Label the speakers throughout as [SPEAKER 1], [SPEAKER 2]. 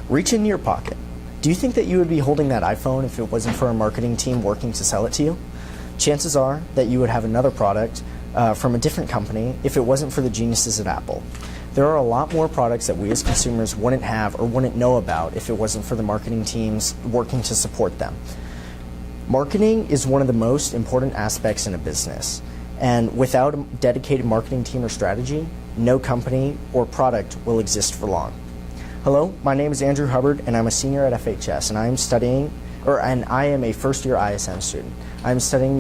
[SPEAKER 1] Reach into your pocket. Do you think that you would be holding that iPhone if it wasn't for a marketing team working to sell it to you? Chances are that you would have another product from a different company if it wasn't for the geniuses at Apple. There are a lot more products that we as consumers wouldn't have or wouldn't know about if it wasn't for the marketing teams working to support them. Marketing is one of the most important aspects in a business, and without a dedicated marketing team or strategy, no company or product will exist for long. Hello, my name is Andrew Hubbard, and I'm a senior at FHS, and I am a first-year ISM student. I'm studying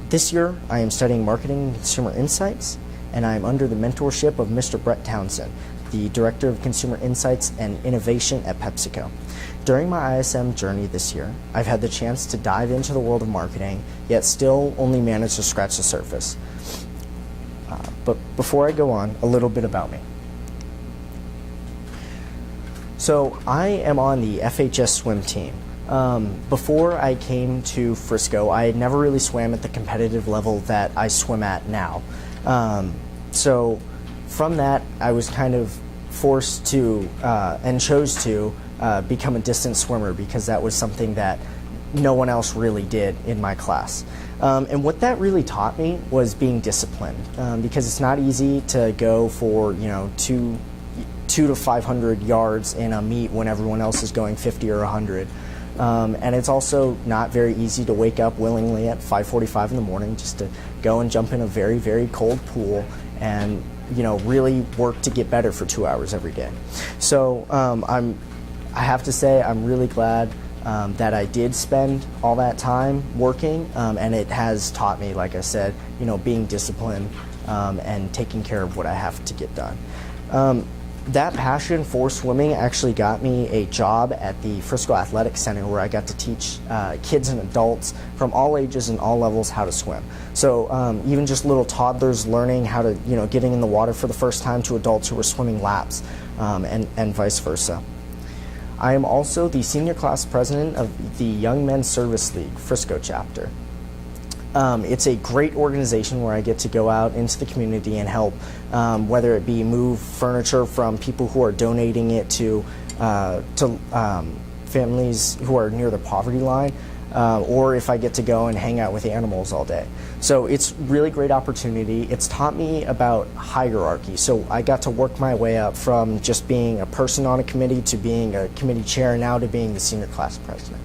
[SPEAKER 1] this year. I am studying marketing and consumer insights, and I am under the mentorship of Mr. Brett Townsend, the Director of Consumer Insights and Innovation at PepsiCo. During my ISM journey this year, I've had the chance to dive into the world of marketing, yet still only manage to scratch the surface. But before I go on, a little bit about me. So I am on the FHS swim team. Before I came to Frisco, I had never really swam at the competitive level that I swim at now. So from that, I was kind of forced to and chose to become a distance swimmer because that was something that no one else really did in my class. And what that really taught me was being disciplined, because it's not easy to go for 2 to 500 yards in a meet when everyone else is going 50 or 100. And it's also not very easy to wake up willingly at 5:45 in the morning just to go and jump in a very, very cold pool and really work to get better for 2 hours every day. So I have to say I'm really glad that I did spend all that time working, and it has taught me, like I said, being disciplined and taking care of what I have to get done. That passion for swimming actually got me a job at the Frisco Athletic Center, where I got to teach kids and adults from all ages and all levels how to swim. So even just little toddlers learning how to, getting in the water for the first time, to adults who were swimming laps, and vice versa. I am also the senior class president of the Young Men's Service League Frisco chapter. It's a great organization where I get to go out into the community and help, whether it be move furniture from people who are donating it to families who are near the poverty line, or if I get to go and hang out with animals all day. So it's really great opportunity. It's taught me about hierarchy. So I got to work my way up from just being a person on a committee to being a committee chair, now to being the senior class president.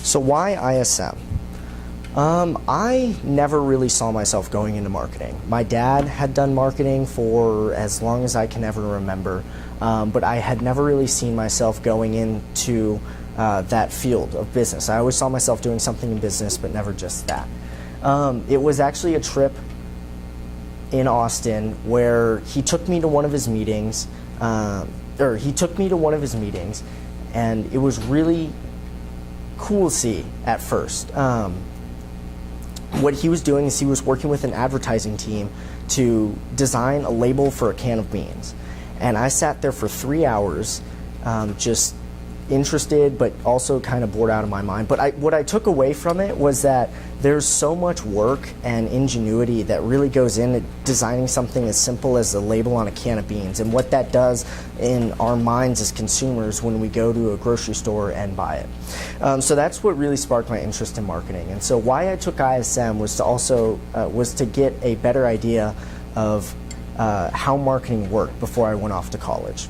[SPEAKER 1] So why ISM? I never really saw myself going into marketing. My dad had done marketing for as long as I can ever remember, but I had never really seen myself going into that field of business. I always saw myself doing something in business, but never just that. It was actually a trip in Austin where he took me to one of his meetings, and it was really cool to see at first. What he was doing is he was working with an advertising team to design a label for a can of beans. And I sat there for 3 hours, just interested, but also kind of bored out of my mind. But what I took away from it was that there's so much work and ingenuity that really goes into designing something as simple as a label on a can of beans, and what that does in our minds as consumers when we go to a grocery store and buy it. So that's what really sparked my interest in marketing. And so why I took ISM was to get a better idea of how marketing worked before I went off to college.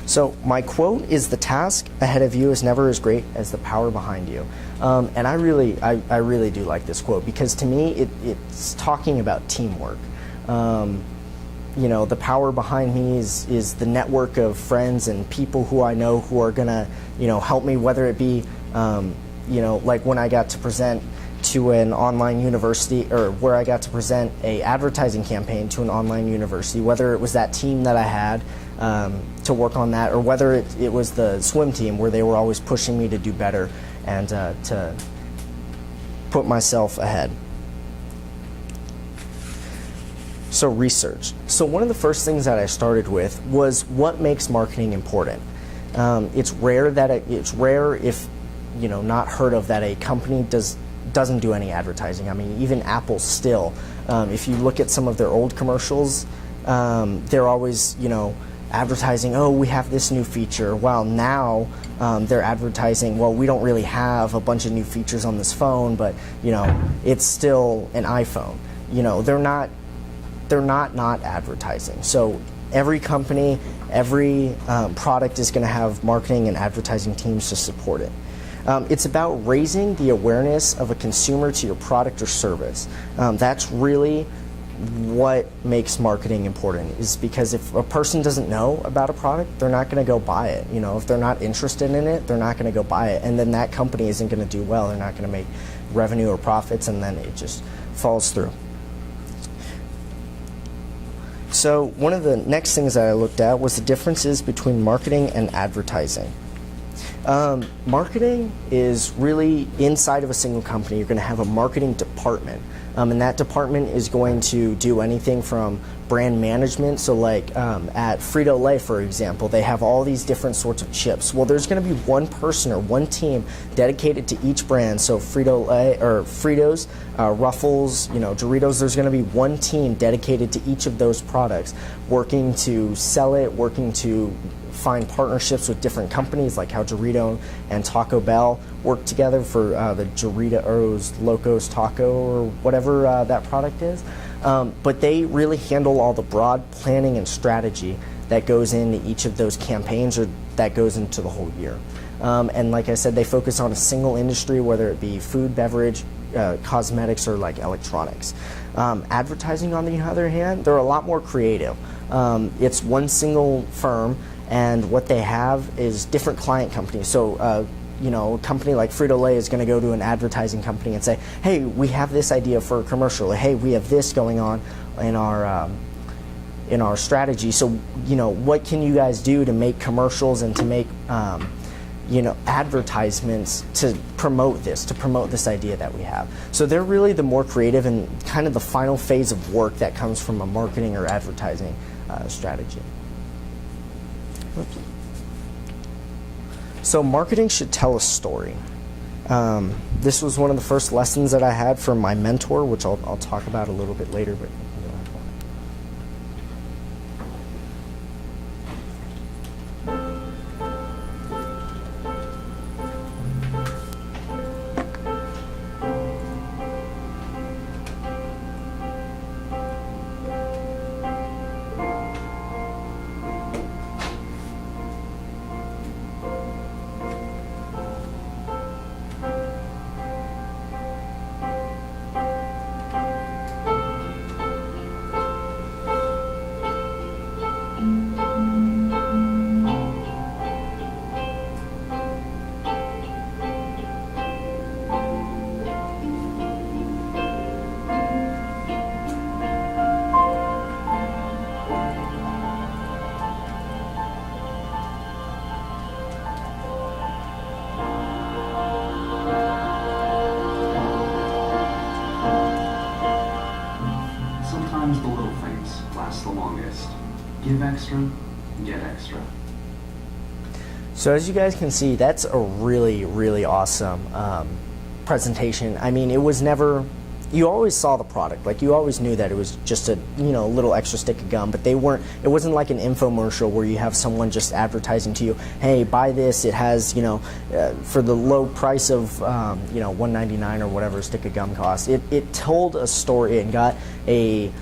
[SPEAKER 1] So my quote is, "The task ahead of you is never as great as the power behind you." And I really do like this quote, because to me it's talking about teamwork. The power behind me is the network of friends and people who I know who are gonna help me, whether it be like when I got to present to an online university, or where I got to present a advertising campaign to an online university, whether it was that team that I had to work on that, or whether it was the swim team where they were always pushing me to do better and to put myself ahead. So research. So one of the first things that I started with was what makes marketing important. It's rare if not heard of that a company does doesn't do any advertising. I mean, even Apple still, if you look at some of their old commercials, they're always, advertising, oh, we have this new feature. While now they're advertising, well, we don't really have a bunch of new features on this phone, but it's still an iPhone. They're not advertising. So every company, every product is going to have marketing and advertising teams to support it. It's about raising the awareness of a consumer to your product or service. That's really what makes marketing important, is because if a person doesn't know about a product, they're not going to go buy it. If they're not interested in it, they're not going to go buy it, and then that company isn't going to do well. They're not going to make revenue or profits, and then it just falls through. So one of the next things that I looked at was the differences between marketing and advertising. Marketing is really inside of a single company. You're going to have a marketing department, and that department is going to do anything from brand management. So like at Frito-Lay, for example, they have all these different sorts of chips. Well, there's going to be one person or one team dedicated to each brand. So Frito-Lay or Fritos, Ruffles, Doritos, there's going to be one team dedicated to each of those products, working to sell it, working to find partnerships with different companies, like how Dorito and Taco Bell work together for the Doritos Locos Taco or whatever that product is. But they really handle all the broad planning and strategy that goes into each of those campaigns, or that goes into the whole year. And like I said, they focus on a single industry, whether it be food, beverage, cosmetics, or like electronics. Advertising, on the other hand, they're a lot more creative. It's one single firm, and what they have is different client companies. So, a company like Frito-Lay is going to go to an advertising company and say, hey, we have this idea for a commercial. Hey, we have this going on in our strategy. So, what can you guys do to make commercials and to make, advertisements to promote this idea that we have. So they're really the more creative and kind of the final phase of work that comes from a marketing or advertising strategy. Oops. So marketing should tell a story. This was one of the first lessons that I had from my mentor, which I'll talk about a little bit later. But
[SPEAKER 2] Sometimes the little things last the longest. Give extra, get extra.
[SPEAKER 1] So as you guys can see, that's a really, really awesome presentation. I mean, it was never, you always saw the product. Like, you always knew that it was just a, little extra stick of gum, but it wasn't like an infomercial where you have someone just advertising to you, hey, buy this, it has, for the low price of, $1.99 or whatever a stick of gum costs. It told a story and got a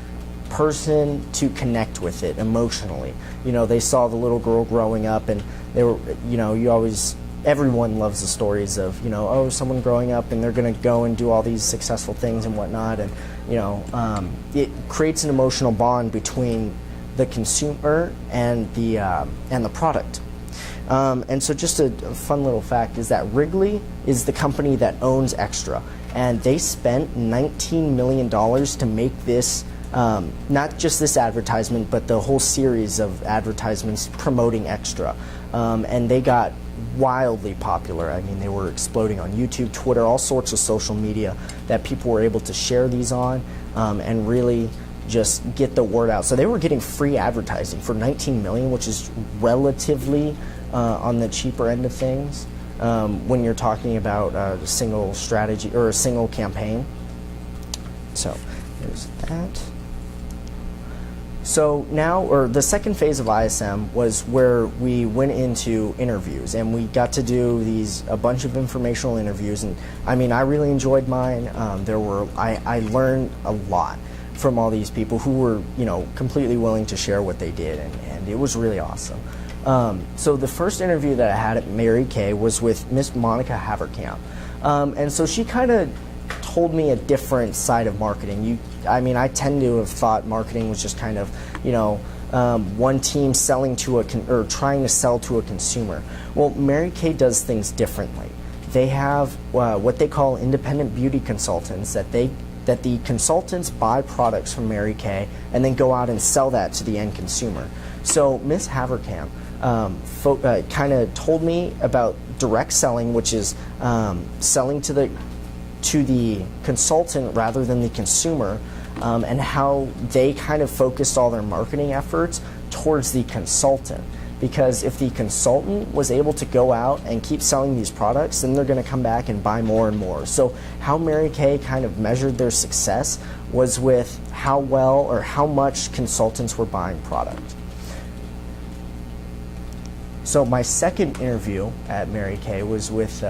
[SPEAKER 1] person to connect with it emotionally. They saw the little girl growing up, and they were, everyone loves the stories of, someone growing up and they're going to go and do all these successful things and whatnot, and it creates an emotional bond between the consumer and the product. And so just a fun little fact is that Wrigley is the company that owns Extra, and they spent $19 million to make this, not just this advertisement, but the whole series of advertisements promoting Extra. And they got wildly popular. I mean, they were exploding on YouTube, Twitter, all sorts of social media that people were able to share these on, and really just get the word out. So they were getting free advertising for $19 million, which is relatively on the cheaper end of things. when you're talking about a single strategy or a single campaign. So there's that. So now, or the second phase of ISM was where we went into interviews, and we got to do a bunch of informational interviews. And I mean, I really enjoyed mine. I learned a lot from all these people who were, completely willing to share what they did, and it was really awesome. So the first interview that I had at Mary Kay was with Miss Monica Haverkamp, and so she kind of told me a different side of marketing. I tend to have thought marketing was just kind of, one team selling to or trying to sell to a consumer. Well, Mary Kay does things differently. They have what they call independent beauty consultants that the consultants buy products from Mary Kay and then go out and sell that to the end consumer. So Miss Haverkamp kind of told me about direct selling, which is selling to the consultant rather than the consumer, and how they kind of focused all their marketing efforts towards the consultant. Because if the consultant was able to go out and keep selling these products, then they're going to come back and buy more and more. So how Mary Kay kind of measured their success was with how well or how much consultants were buying product. So my second interview at Mary Kay was with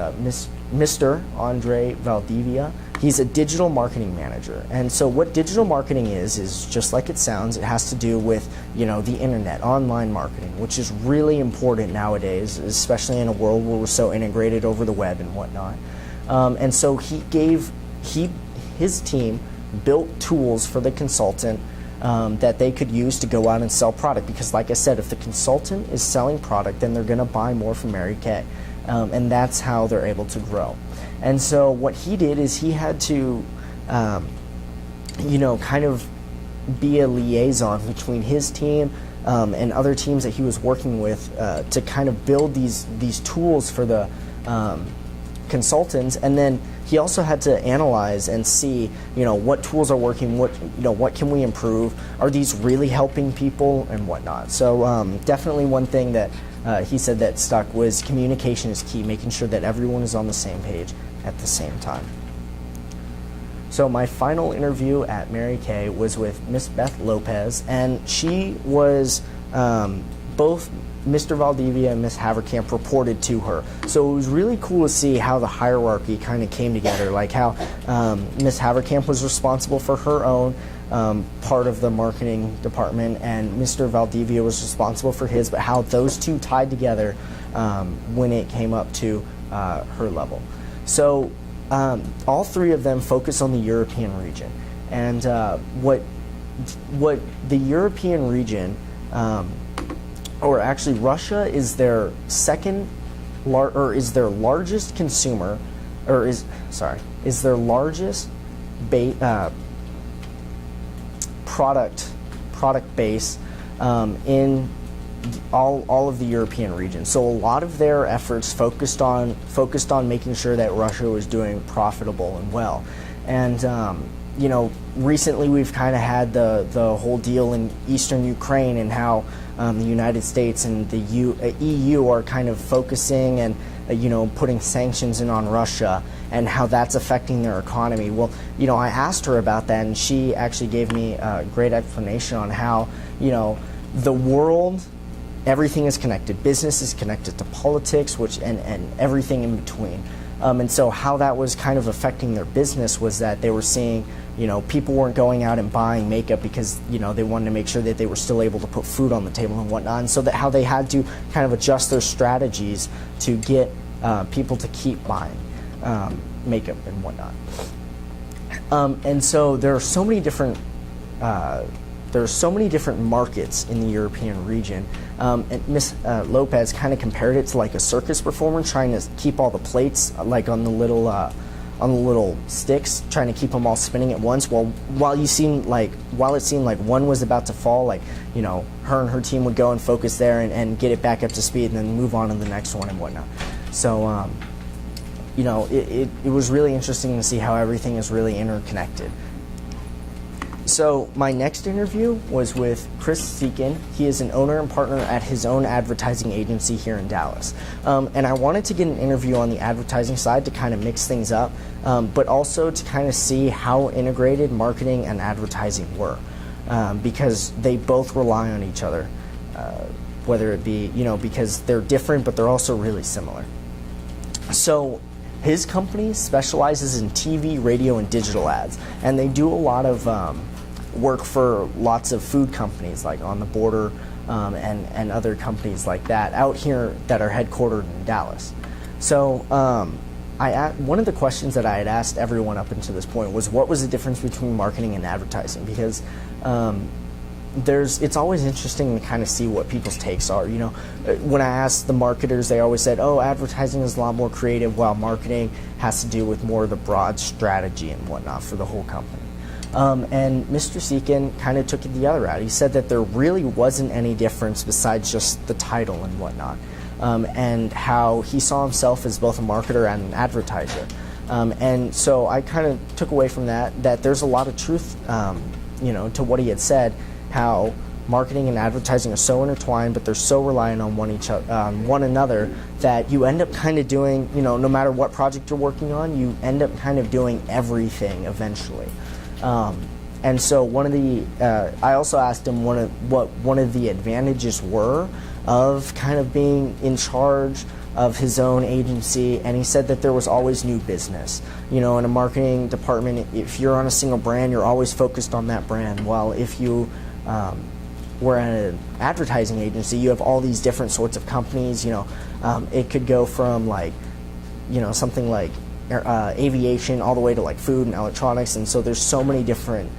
[SPEAKER 1] Mr. Andre Valdivia. He's a digital marketing manager. And so what digital marketing is just like it sounds. It has to do with, the internet, online marketing, which is really important nowadays, especially in a world where we're so integrated over the web and whatnot. And so his team built tools for the consultant that they could use to go out and sell product. Because like I said, if the consultant is selling product, then they're going to buy more from Mary Kay. And that's how they're able to grow. And so what he did is he had to, kind of be a liaison between his team and other teams that he was working with to kind of build these tools for the consultants. And then he also had to analyze and see, what tools are working, what can we improve? Are these really helping people and whatnot? So definitely one thing that he said that stuck was communication is key, making sure that everyone is on the same page at the same time. So my final interview at Mary Kay was with Miss Beth Lopez, and she was both Mr. Valdivia and Miss Haverkamp reported to her. So it was really cool to see how the hierarchy kind of came together, like how Miss Haverkamp was responsible for her own part of the marketing department, and Mr. Valdivia was responsible for his, but how those two tied together when it came up to her level. So all three of them focus on the European region, and what the European region, or actually Russia, is their is their largest consumer, or is their largest product base in all of the European region. So a lot of their efforts focused on making sure that Russia was doing profitable and well. And recently we've kind of had the whole deal in eastern Ukraine, and how the United States and the EU are kind of focusing and putting sanctions in on Russia, and how that's affecting their economy. Well, I asked her about that, and she actually gave me a great explanation on how the world, everything is connected. Business is connected to politics, and everything in between. And so how that was kind of affecting their business was that they were seeing, people weren't going out and buying makeup because, they wanted to make sure that they were still able to put food on the table and whatnot. And so that how they had to kind of adjust their strategies to get people to keep buying makeup and whatnot. And so there are so many different markets in the European region, and Miss Lopez kind of compared it to like a circus performer trying to keep all the plates like on the little sticks, trying to keep them all spinning at once. While it seemed like one was about to fall, like her and her team would go and focus there and get it back up to speed, and then move on to the next one and whatnot. So it was really interesting to see how everything is really interconnected. So my next interview was with Chris Seekin. He is an owner and partner at his own advertising agency here in Dallas. And I wanted to get an interview on the advertising side to kind of mix things up, but also to kind of see how integrated marketing and advertising were, because they both rely on each other, whether it be, because they're different, but they're also really similar. So his company specializes in TV, radio, and digital ads, and they do a lot of work for lots of food companies like On the Border and other companies like that out here that are headquartered in Dallas. So one of the questions that I had asked everyone up until this point was, what was the difference between marketing and advertising? Because it's always interesting to kind of see what people's takes are. When I asked the marketers, they always said, oh, advertising is a lot more creative, while marketing has to do with more of the broad strategy and whatnot for the whole company. And Mr. Seekin kind of took it the other route. He said that there really wasn't any difference besides just the title and whatnot, and how he saw himself as both a marketer and an advertiser. And so I kind of took away from that there's a lot of truth to what he had said, how marketing and advertising are so intertwined, but they're so reliant on one another that you end up kind of doing, no matter what project you're working on, you end up kind of doing everything eventually. And so I also asked him what one of the advantages were of kind of being in charge of his own agency, and he said that there was always new business. In a marketing department, if you're on a single brand, you're always focused on that brand, while if you were at an advertising agency, you have all these different sorts of companies. It could go from something like aviation all the way to like food and electronics, and so there's so many different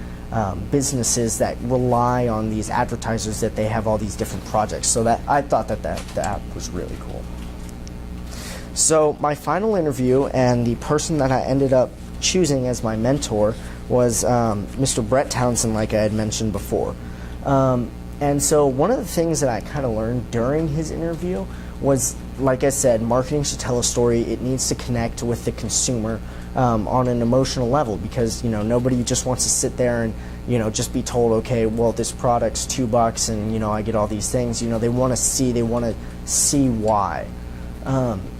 [SPEAKER 1] businesses that rely on these advertisers that they have all these different projects. So that I thought that app was really cool. So my final interview, and the person that I ended up choosing as my mentor, was Mr. Brett Townsend, like I had mentioned before. And so one of the things that I kind of learned during his interview was, like I said, marketing should tell a story. It needs to connect with the consumer on an emotional level, because nobody just wants to sit there and just be told, okay, well, this product's $2 and I get all these things. They want to see why.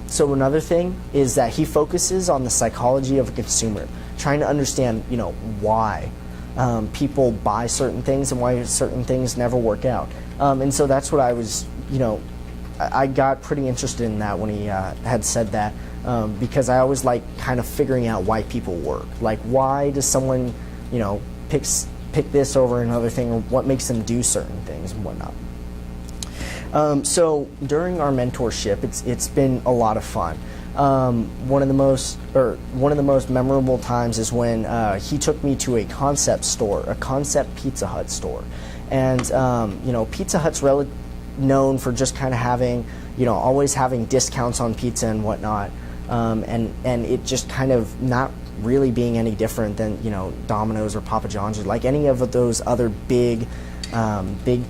[SPEAKER 1] So another thing is that he focuses on the psychology of a consumer, trying to understand why people buy certain things and why certain things never work out. And so that's what I was, I got pretty interested in that when he had said that, because I always like kind of figuring out why people work. Like, why does someone, pick this over another thing, or what makes them do certain things and whatnot. So during our mentorship, it's been a lot of fun. One of the most memorable times is when he took me to a concept Pizza Hut store, and Pizza Hut's known for just kind of having, always having discounts on pizza and whatnot, and it just kind of not really being any different than Domino's or Papa John's or like any of those other big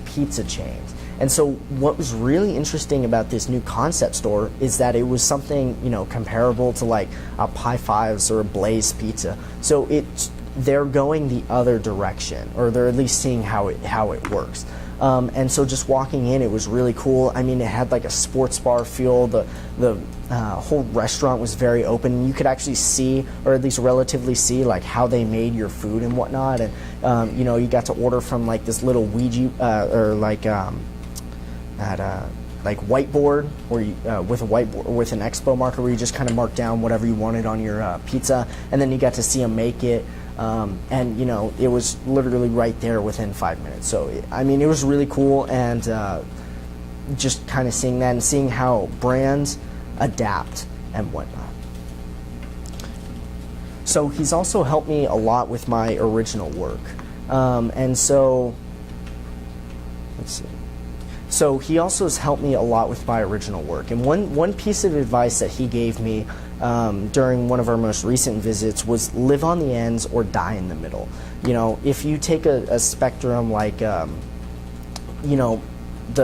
[SPEAKER 1] pizza chains. And so what was really interesting about this new concept store is that it was something, comparable to like a Pie Fives or a Blaze Pizza. So they're going the other direction, or they're at least seeing how it works. And so just walking in, it was really cool. I mean, it had like a sports bar feel. The whole restaurant was very open. You could actually see, or at least relatively see, like how they made your food and whatnot. And you got to order from like this little Ouija or like like whiteboard, or with a whiteboard with an expo marker, where you just kind of mark down whatever you wanted on your pizza, and then you got to see them make it. And it was literally right there within 5 minutes. So it was really cool, and just kind of seeing that and seeing how brands adapt and whatnot. So he's also helped me a lot with my original work, and so let's see. So he also has helped me a lot with my original work. And one piece of advice that he gave me during one of our most recent visits was live on the ends or die in the middle. If you take a spectrum like, the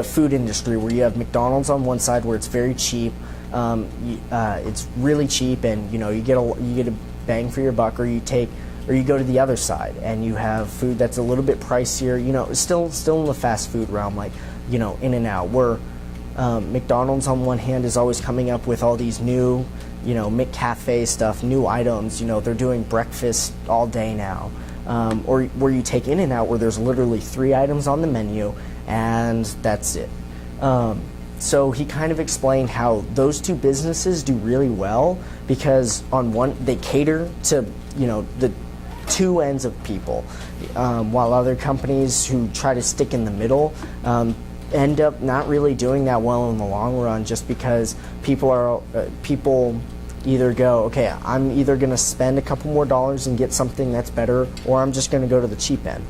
[SPEAKER 1] food industry, where you have McDonald's on one side where it's very cheap, it's really cheap, and you get a bang for your buck, or you take or you go to the other side and you have food that's a little bit pricier, you know, still in the fast food realm, like, you know, In-N-Out, where McDonald's on one hand is always coming up with all these new, you know, McCafe stuff, new items. You know, they're doing breakfast all day now. Or where you take In-N-Out, where there's literally 3 items on the menu and that's it. So he kind of explained how those two businesses do really well because on one, they cater to, you know, the two ends of people, while other companies who try to stick in the middle end up not really doing that well in the long run, just because people either go, okay, I'm either going to spend a couple more dollars and get something that's better, or I'm just going to go to the cheap end.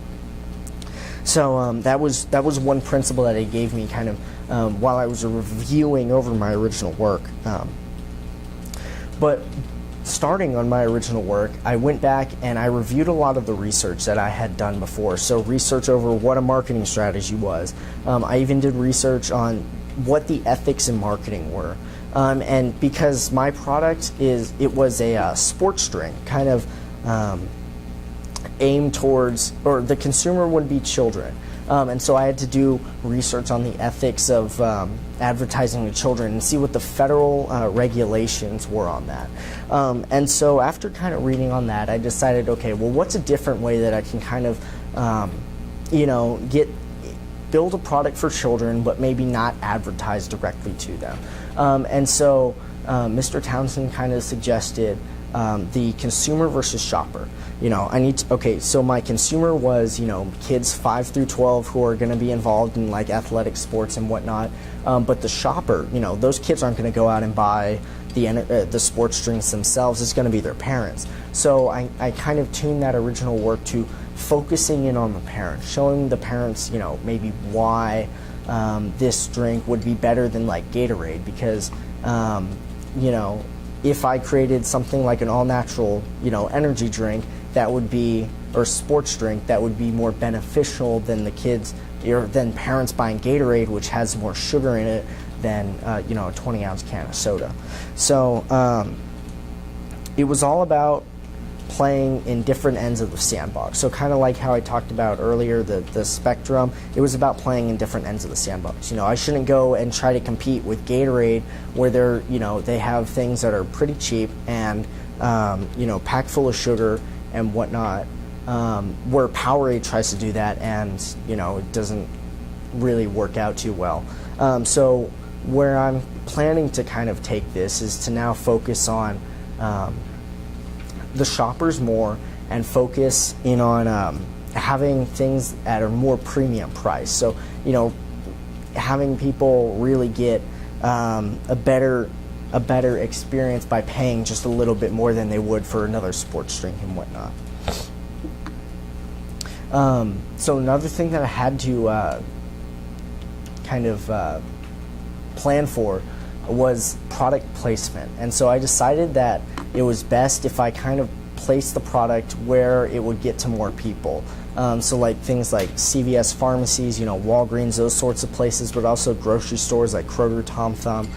[SPEAKER 1] So that was one principle that he gave me kind of while I was reviewing over my original work. But starting on my original work, I went back and I reviewed a lot of the research that I had done before. So research over what a marketing strategy was. I even did research on what the ethics in marketing were. And because my product was a sports drink, kind of aimed towards, or the consumer would be children. And so I had to do research on the ethics of advertising to children and see what the federal regulations were on that. And so after kind of reading on that, I decided, okay, well, what's a different way that I can kind of, you know, build a product for children, but maybe not advertise directly to them. And so Mr. Townsend kind of suggested the consumer versus shopper. You know, so my consumer was, you know, kids 5 through 12 who are going to be involved in like athletic sports and whatnot. But the shopper, you know, those kids aren't going to go out and buy the sports drinks themselves. It's going to be their parents. So I kind of tuned that original work to focusing in on the parents, showing the parents, you know, maybe why this drink would be better than like Gatorade, because, you know, if I created something like an all-natural, you know, energy drink that would be, or sports drink that would be more beneficial than the kids, or than parents buying Gatorade, which has more sugar in it than, you know, a 20-ounce can of soda. So it was all about playing in different ends of the sandbox. So kind of like how I talked about earlier, the spectrum, it was about playing in different ends of the sandbox. You know, I shouldn't go and try to compete with Gatorade where they're, you know, they have things that are pretty cheap and, you know, packed full of sugar and whatnot, where Powerade tries to do that and, you know, it doesn't really work out too well. So where I'm planning to kind of take this is to now focus on the shoppers more and focus in on having things at a more premium price. So, you know, having people really get a better experience by paying just a little bit more than they would for another sports drink and whatnot. So another thing that I had to kind of plan for was product placement. And so I decided that it was best if I kind of placed the product where it would get to more people. So like things like CVS pharmacies, you know, Walgreens, those sorts of places, but also grocery stores like Kroger, Tom Thumb,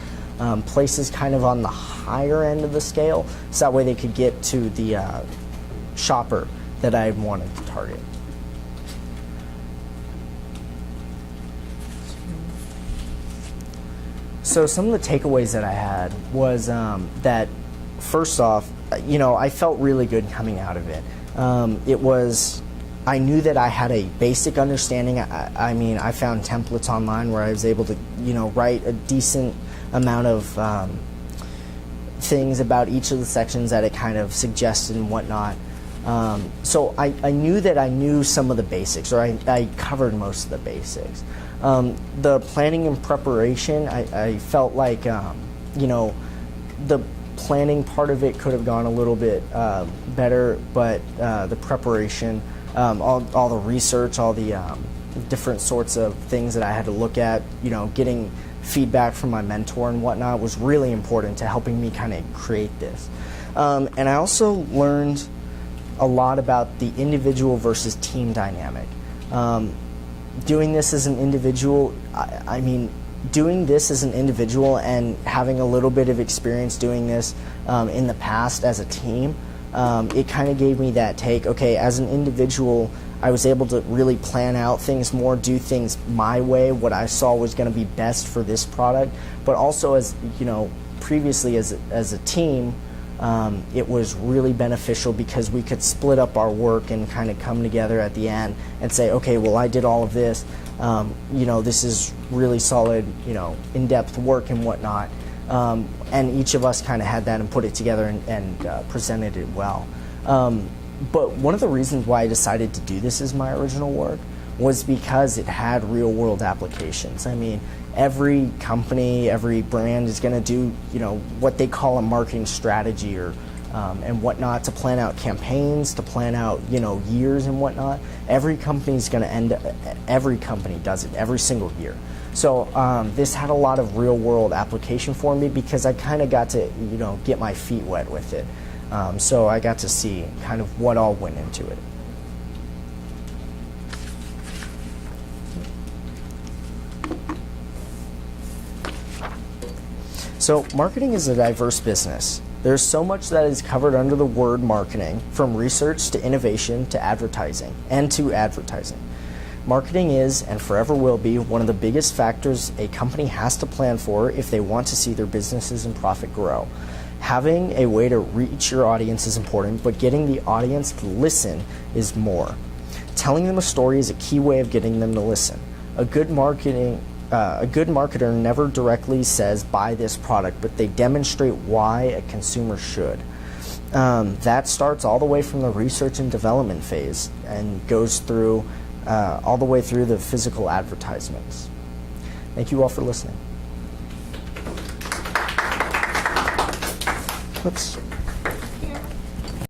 [SPEAKER 1] places kind of on the higher end of the scale, so that way they could get to the shopper that I wanted to target. So some of the takeaways that I had was that, first off, you know, I felt really good coming out of it. I knew that I had a basic understanding. I mean, I found templates online where I was able to, you know, write a decent amount of things about each of the sections that it kind of suggested and whatnot. So I knew that I knew some of the basics, or I covered most of the basics. The planning and preparation, I felt like, you know, the planning part of it could have gone a little bit better, but the preparation, all the research, all the different sorts of things that I had to look at, you know, getting feedback from my mentor and whatnot was really important to helping me kind of create this. And I also learned a lot about the individual versus team dynamic. Doing this as an individual, I mean, doing this as an individual and having a little bit of experience doing this in the past as a team, it kind of gave me that take. Okay, as an individual, I was able to really plan out things more, do things my way, what I saw was going to be best for this product. But also, as you know, previously as a team, it was really beneficial because we could split up our work and kind of come together at the end and say, okay, well, I did all of this. You know, this is really solid, you know, in-depth work and whatnot. And each of us kind of had that and put it together and presented it well. But one of the reasons why I decided to do this as my original work was because it had real-world applications. I mean, every company, every brand is going to do, you know, what they call a marketing strategy or and whatnot to plan out campaigns, to plan out, you know, years and whatnot. Every company is going to every company does it every single year. So this had a lot of real-world application for me because I kind of got to, you know, get my feet wet with it. So I got to see kind of what all went into it. So marketing is a diverse business. There's so much that is covered under the word marketing, from research to innovation to advertising, and to advertising. Marketing is, and forever will be, one of the biggest factors a company has to plan for if they want to see their businesses and profit grow. Having a way to reach your audience is important, but getting the audience to listen is more. Telling them a story is a key way of getting them to listen. A good marketer never directly says buy this product, but they demonstrate why a consumer should. That starts all the way from the research and development phase and goes through all the way through the physical advertisements. Thank you all for listening. Oops.